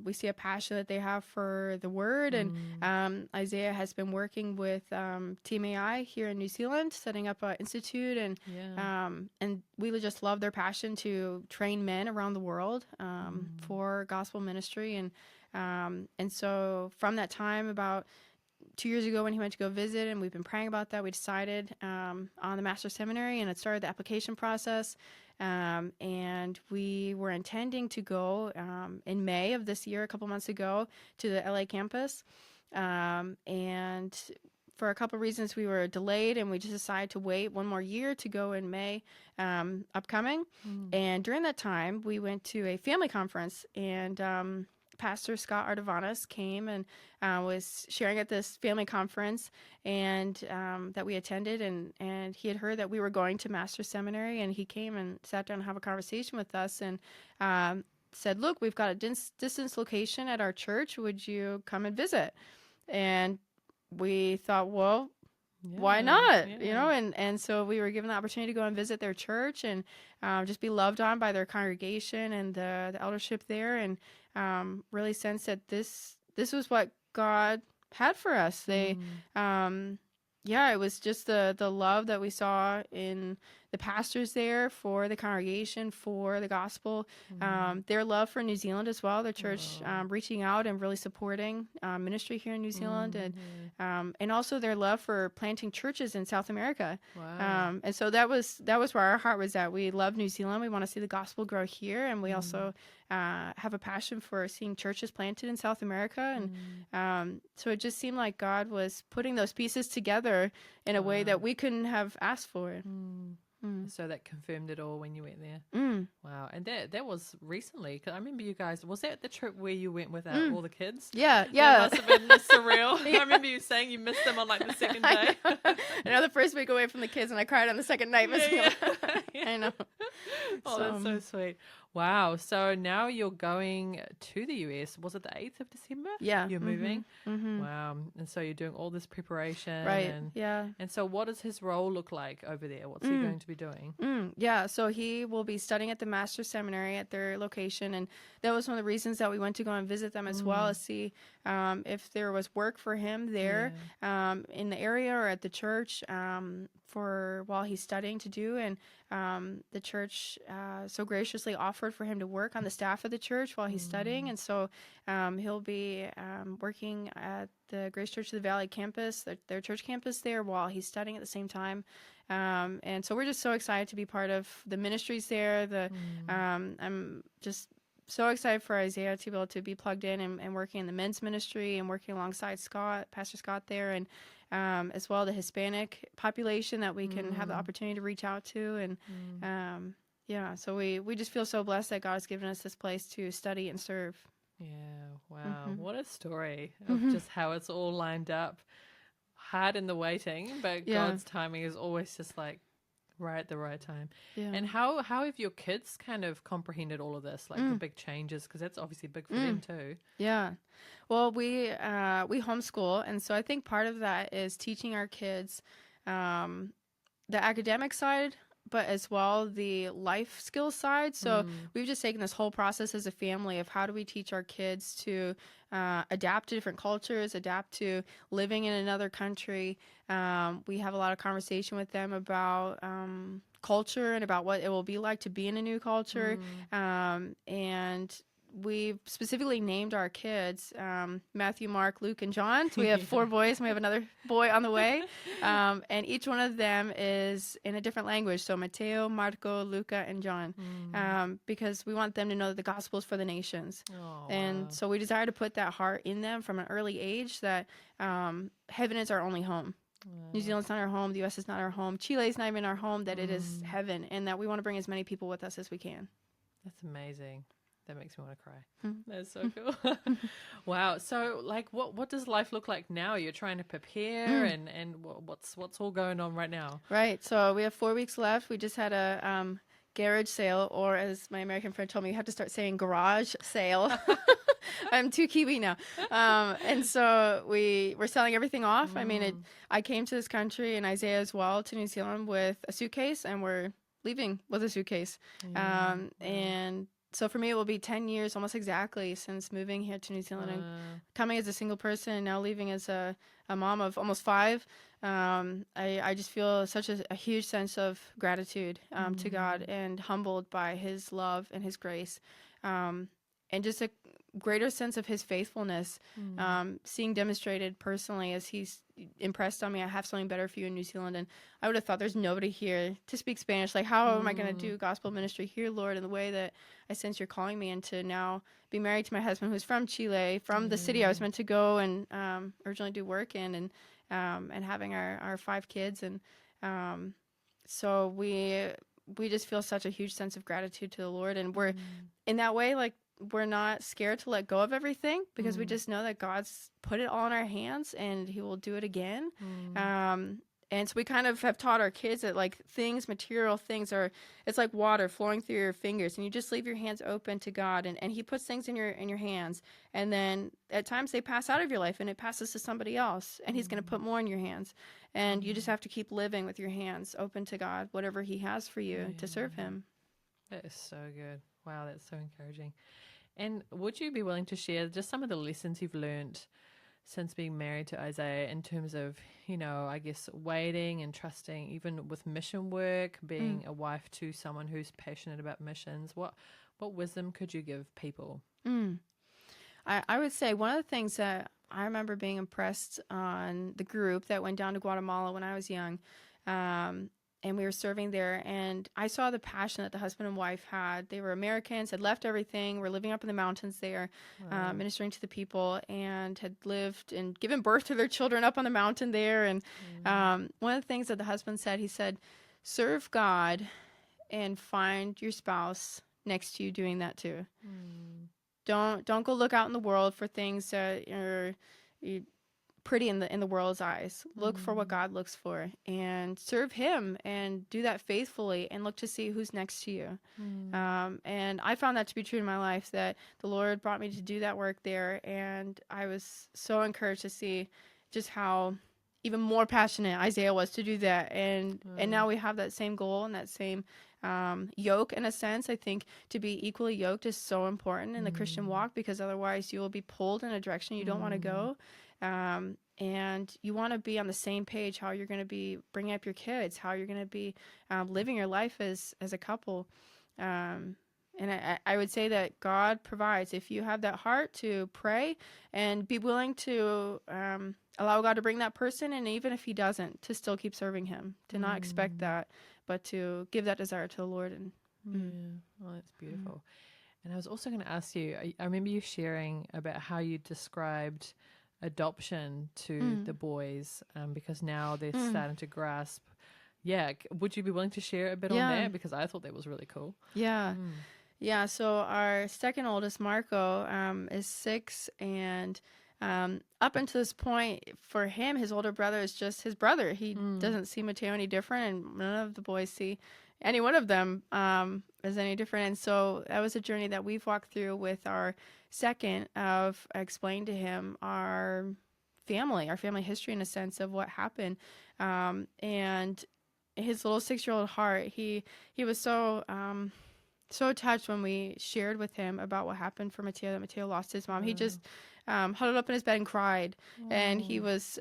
we see a passion that they have for the word. And Isaiah has been working with TMAI here in New Zealand, setting up an institute, and we just love their passion to train men around the world for gospel ministry. And so from that time, about 2 years ago when he went to go visit, and we've been praying about that, we decided on the Master's Seminary, and it started the application process. And we were intending to go in May of this year, a couple months ago, to the LA campus. And for a couple of reasons, we were delayed, and we just decided to wait one more year to go in May upcoming. And during that time, we went to a family conference, and Pastor Scott Ardavanis came and was sharing at this family conference and that we attended, and he had heard that we were going to Master's Seminary, and he came and sat down and have a conversation with us and said, look, we've got a distance location at our church. Would you come and visit? And we thought, well, why not? And so we were given the opportunity to go and visit their church and just be loved on by their congregation and the eldership there, and really sense that this was what God had for us. They, it was just the love that we saw in the pastors there for the congregation, for the gospel, their love for New Zealand as well, the church reaching out and really supporting ministry here in New Zealand, and also their love for planting churches in South America. Wow. And so that was where our heart was at. We love New Zealand. We want to see the gospel grow here, and we also have a passion for seeing churches planted in South America. And so it just seemed like God was putting those pieces together in a way that we couldn't have asked for. So that confirmed it all when you went there. Wow. And that was recently, because I remember you guys, was that the trip where you went without all the kids? Yeah. That must have been surreal. I remember you saying you missed them on like the second day. I know the first week away from the kids, and I cried on the second night missing them. I know. Oh, that's so sweet. Wow. So now you're going to the US. Was it the 8th of December? Yeah. You're moving? Wow. And so you're doing all this preparation. Right. And, And so what does his role look like over there? What's he going to be doing? Yeah. So he will be studying at the Master's Seminary at their location. And that was one of the reasons that we went to go and visit them as well, as see if there was work for him there in the area or at the church for while he's studying to do. And the church so graciously offered for him to work on the staff of the church while he's studying. And so he'll be working at the Grace Church of the Valley campus, their church campus there, while he's studying at the same time. And so we're just so excited to be part of the ministries there. I'm just so excited for Isaiah to be able to be plugged in and working in the men's ministry and working alongside Pastor Scott there, and as well the Hispanic population that we can have the opportunity to reach out to. And so we just feel so blessed that God has given us this place to study and serve. Yeah, wow. What a story of just how it's all lined up. Hard in the waiting, but God's timing is always just like right at the right time. Yeah. And how have your kids kind of comprehended all of this, like the big changes? Because that's obviously big for them too. Yeah. Well, we homeschool, and so I think part of that is teaching our kids the academic side, but as well the life skills side. So we've just taken this whole process as a family of how do we teach our kids to adapt to different cultures, adapt to living in another country. We have a lot of conversation with them about culture and about what it will be like to be in a new culture. And we specifically named our kids Matthew, Mark, Luke, and John. So we have 4 boys, and we have another boy on the way. And each one of them is in a different language. So Mateo, Marco, Luca, and John. Because we want them to know that the gospel is for the nations. So we desire to put that heart in them from an early age that heaven is our only home. New Zealand's not our home. The U.S. is not our home. Chile is not even our home, that it is heaven, and that we want to bring as many people with us as we can. That's amazing. That makes me want to cry. That's so cool. Wow. So, like, what does life look like now? You're trying to prepare, and what's all going on right now? Right. So we have 4 weeks left. We just had a garage sale, or as my American friend told me, you have to start saying garage sale. I'm too Kiwi now. And so we're selling everything off. I mean, I came to this country, and Isaiah as well, to New Zealand with a suitcase, and we're leaving with a suitcase. And so for me, it will be 10 years almost exactly since moving here to New Zealand and coming as a single person and now leaving as a mom of almost 5. I just feel such a huge sense of gratitude to God, and humbled by his love and his grace, and just a greater sense of his faithfulness, seeing demonstrated personally as he's impressed on me. I have something better for you in New Zealand. And I would have thought there's nobody here to speak Spanish. Like, how am I going to do gospel ministry here, Lord, in the way that I sense you're calling me, and to now be married to my husband, who's from Chile, from the city I was meant to go and originally do work in, and having our 5 kids. And so we just feel such a huge sense of gratitude to the Lord. And we're in that way, like, we're not scared to let go of everything, because we just know that God's put it all in our hands, and he will do it again. And so we kind of have taught our kids that, like, material things it's like water flowing through your fingers, and you just leave your hands open to God, and he puts things in your hands, and then at times they pass out of your life and it passes to somebody else, and he's going to put more in your hands, and you just have to keep living with your hands open to God, whatever he has for you to serve him. That is so good. Wow, that's so encouraging. And would you be willing to share just some of the lessons you've learned since being married to Isaiah, in terms of, I guess, waiting and trusting, even with mission work, being a wife to someone who's passionate about missions? What wisdom could you give people? I would say one of the things that I remember being impressed on the group that went down to Guatemala when I was young, and we were serving there, and I saw the passion that the husband and wife had. They were Americans, had left everything, were living up in the mountains there, ministering to the people, and had lived and given birth to their children up on the mountain there. And one of the things that the husband said, he said, serve God and find your spouse next to you doing that too. Don't go look out in the world for things that are pretty in the world's eyes. Look for what God looks for, and serve him, and do that faithfully, and look to see who's next to you. And I found that to be true in my life, that the Lord brought me to do that work there, and I was so encouraged to see just how even more passionate Isaiah was to do that. And now we have that same goal and that same yoke, in a sense. I think to be equally yoked is so important in the Christian walk, because otherwise you will be pulled in a direction you don't want to go. And you want to be on the same page, how you're going to be bringing up your kids, how you're going to be living your life as a couple. And I would say that God provides. If you have that heart to pray and be willing to allow God to bring that person, and even if he doesn't, to still keep serving him, to not expect that, but to give that desire to the Lord. And Oh, that's beautiful. And I was also going to ask you, I remember you sharing about how you described adoption to the boys, because now they're starting to grasp. Yeah. Would you be willing to share a bit on Yeah. that? Because I thought that was really cool. Yeah. Yeah. So our second oldest, Marco, is 6. And up until this point, for him, his older brother is just his brother. He doesn't see Mateo any different, and none of the boys see any one of them as any different. And so that was a journey that we've walked through with our second, of explaining to him our family history, in a sense of what happened. And his little 6-year-old heart, he was so so touched when we shared with him about what happened for Mateo, that Mateo lost his mom. He just huddled up in his bed and cried. And he was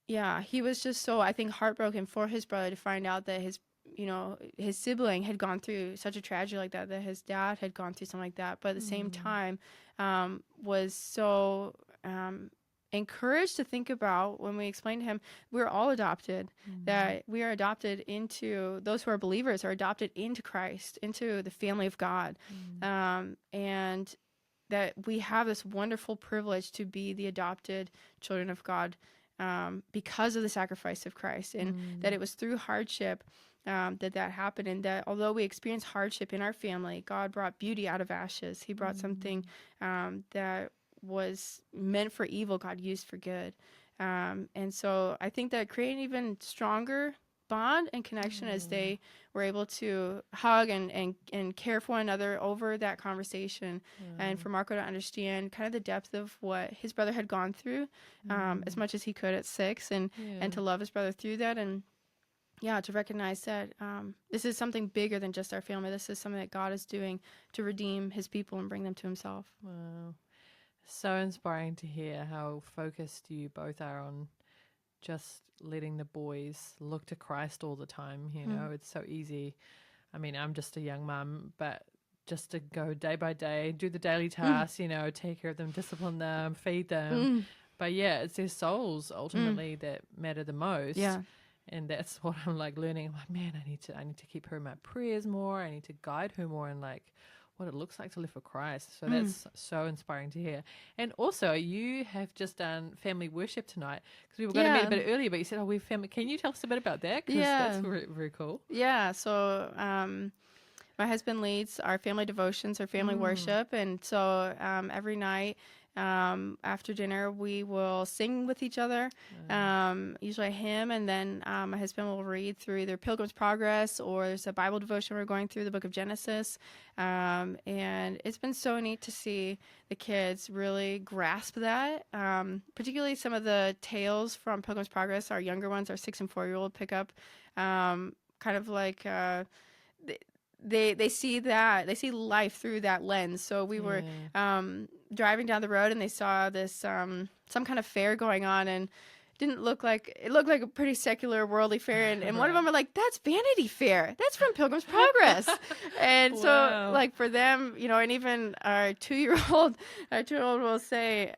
he was just so, I think, heartbroken for his brother to find out that his sibling had gone through such a tragedy like that, that his dad had gone through something like that. But at the same time, was so encouraged to think about, when we explained to him, we're all adopted, that we are adopted into, those who are believers are adopted into Christ, into the family of God. And that we have this wonderful privilege to be the adopted children of God, because of the sacrifice of Christ, and that it was through hardship that happened, and that although we experienced hardship in our family, God brought beauty out of ashes. He brought something that was meant for evil, God used for good. And so I think that created an even stronger bond and connection as they were able to hug and care for one another over that conversation. And for Marco to understand kind of the depth of what his brother had gone through, as much as he could at 6, and to love his brother through that. And to recognize that this is something bigger than just our family. This is something that God is doing to redeem his people and bring them to himself. Wow. So inspiring to hear how focused you both are on just letting the boys look to Christ all the time. It's so easy. I mean, I'm just a young mum, but just to go day by day, do the daily tasks, take care of them, discipline them, feed them. But it's their souls ultimately that matter the most. Yeah. And that's what I'm like learning. I'm like, man, I need to keep her in my prayers more. I need to guide her more in like what it looks like to live for Christ. So that's so inspiring to hear. And also, you have just done family worship tonight, because we were going to meet a bit earlier, but you said, "Oh, we're family." Can you tell us a bit about that? Because that's very, very cool. Yeah. So my husband leads our family devotions, our family worship, and so every night, after dinner, we will sing with each other, usually a hymn, and then my husband will read through either Pilgrim's Progress, or there's a Bible devotion we're going through, the book of Genesis. And it's been so neat to see the kids really grasp that, particularly some of the tales from Pilgrim's Progress. Our younger ones, our 6 and 4-year-old, pick up kind of like they see life through that lens. So we were driving down the road, and they saw this some kind of fair going on, and it looked like a pretty secular, worldly fair, and one of them were like, "That's Vanity Fair. That's from Pilgrim's Progress." And so, like, for them, and even our 2-year-old will say,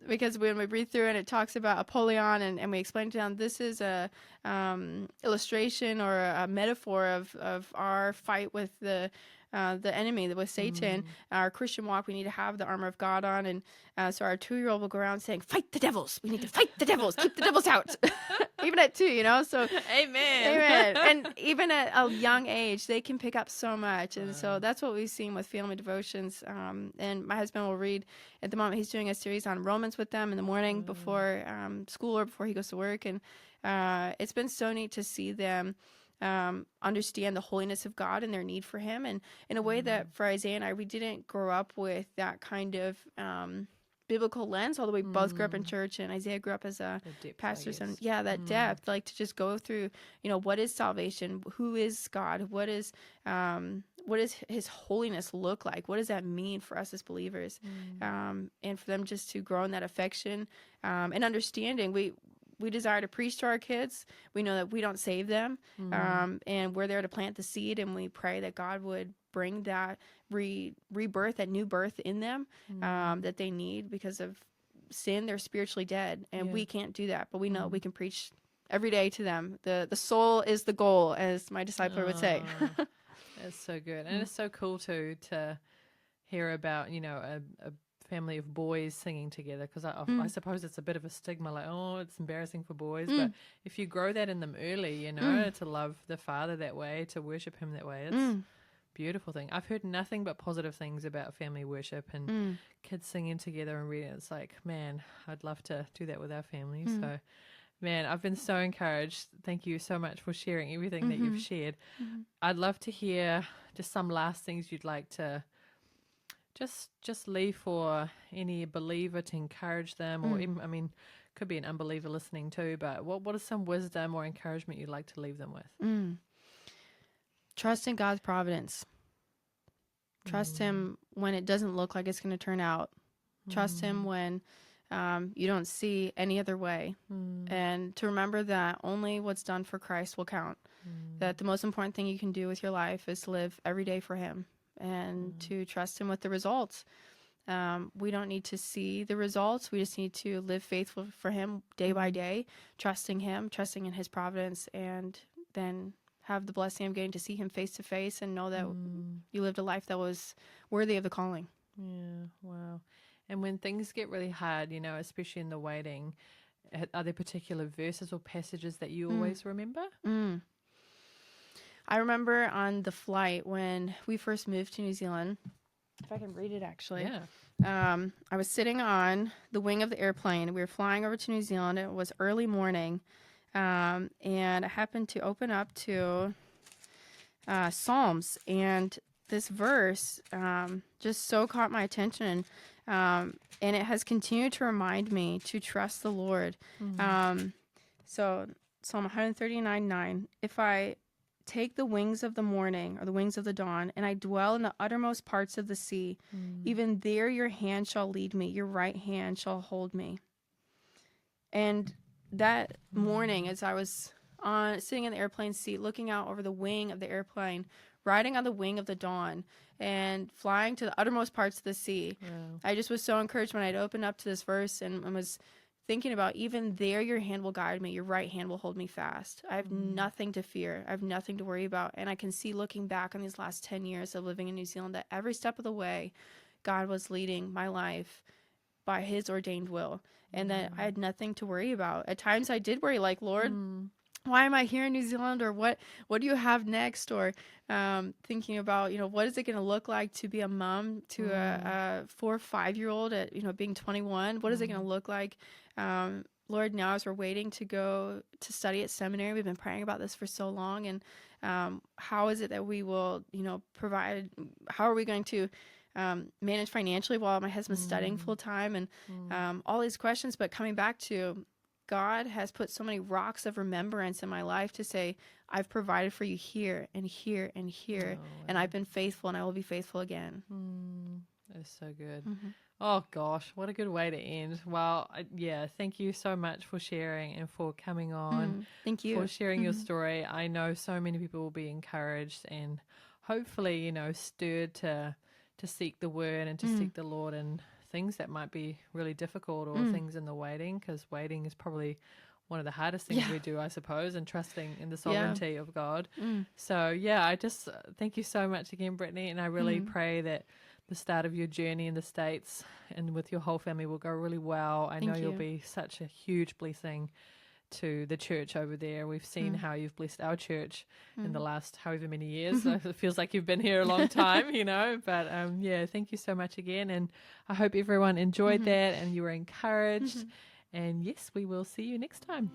because when we read through it, it talks about Apollyon, and we explain to them, this is a illustration or a metaphor of our fight with the enemy, with Satan. Our Christian walk, we need to have the armor of God on. And so our 2-year-old will go around saying, "Fight the devils. We need to fight the devils. Keep the devils out." Even at 2, So Amen. And even at a young age, they can pick up so much. And so that's what we've seen with family devotions. And my husband will read, at the moment, he's doing a series on Romans with them in the morning before school, or before he goes to work. And it's been so neat to see them understand the holiness of God and their need for him, and in a way that for Isaiah and I, we didn't grow up with that kind of biblical lens, although we both grew up in church, and Isaiah grew up as a pastor's son. Yeah, that depth, like to just go through, what is salvation? Who is God? What is his holiness look like? What does that mean for us as believers? And for them just to grow in that affection and understanding. We desire to preach to our kids. We know that we don't save them, and we're there to plant the seed, and we pray that God would bring that rebirth, that new birth in them that they need. Because of sin, they're spiritually dead, and we can't do that. But we know we can preach every day to them. The soul is the goal, as my discipler would say. It's so good. And it's so cool too to hear about, a family of boys singing together, because I suppose it's a bit of a stigma, like, oh, it's embarrassing for boys. But if you grow that in them early, to love the Father that way, to worship him that way, it's a beautiful thing. I've heard nothing but positive things about family worship and kids singing together and reading. It's like, man, I'd love to do that with our family. So, man, I've been so encouraged. Thank you so much for sharing everything that you've shared. I'd love to hear just some last things you'd like to just leave for any believer to encourage them, or even, could be an unbeliever listening too, but what is some wisdom or encouragement you'd like to leave them with? Trust in God's providence. Trust him when it doesn't look like it's going to turn out. Trust him when you don't see any other way. And to remember that only what's done for Christ will count. That the most important thing you can do with your life is to live every day for him, and to trust him with the results. We don't need to see the results. We just need to live faithful for him day by day, trusting him, trusting in his providence, and then have the blessing of getting to see him face to face and know that you lived a life that was worthy of the calling. Yeah, wow. And when things get really hard, especially in the waiting, are there particular verses or passages that you always remember? I remember on the flight when we first moved to New Zealand, if I can read it actually. Yeah. I was sitting on the wing of the airplane. We were flying over to New Zealand. It was early morning. And I happened to open up to Psalms. And this verse just so caught my attention. And it has continued to remind me to trust the Lord. So Psalm 139:9. If I take the wings of the morning, or the wings of the dawn, and I dwell in the uttermost parts of the sea, even there your hand shall lead me, your right hand shall hold me. And that morning, as I was sitting in the airplane seat, looking out over the wing of the airplane, riding on the wing of the dawn, and flying to the uttermost parts of the sea, I just was so encouraged when I'd opened up to this verse and was thinking about, even there your hand will guide me, your right hand will hold me fast. I have nothing to fear. I have nothing to worry about. And I can see, looking back on these last 10 years of living in New Zealand, that every step of the way, God was leading my life by his ordained will, and that I had nothing to worry about. At times I did worry, like, Lord, why am I here in New Zealand? Or what do you have next? Or thinking about, what is it going to look like to be a mom to a 4 or 5-year-old at, being 21? What is it going to look like? Lord, now as we're waiting to go to study at seminary, we've been praying about this for so long. And how is it that we will, provide, how are we going to manage financially while my husband's studying full time, and all these questions. But coming back to, God has put so many rocks of remembrance in my life to say, I've provided for you here and here and here, and I've been faithful, and I will be faithful again. That's so good. Oh gosh, what a good way to end. Well, thank you so much for sharing and for coming on. Thank you for sharing your story. I know so many people will be encouraged and hopefully, stirred to seek the word and to seek the Lord in things that might be really difficult, or things in the waiting, because waiting is probably one of the hardest things we do, I suppose, and trusting in the sovereignty of God. So, I just thank you so much again, Brittany, and I really pray that the start of your journey in the States and with your whole family will go really well. I know you'll be such a huge blessing to the church over there. We've seen how you've blessed our church in the last however many years. It feels like you've been here a long time, but thank you so much again, and I hope everyone enjoyed that and you were encouraged, and yes, we will see you next time.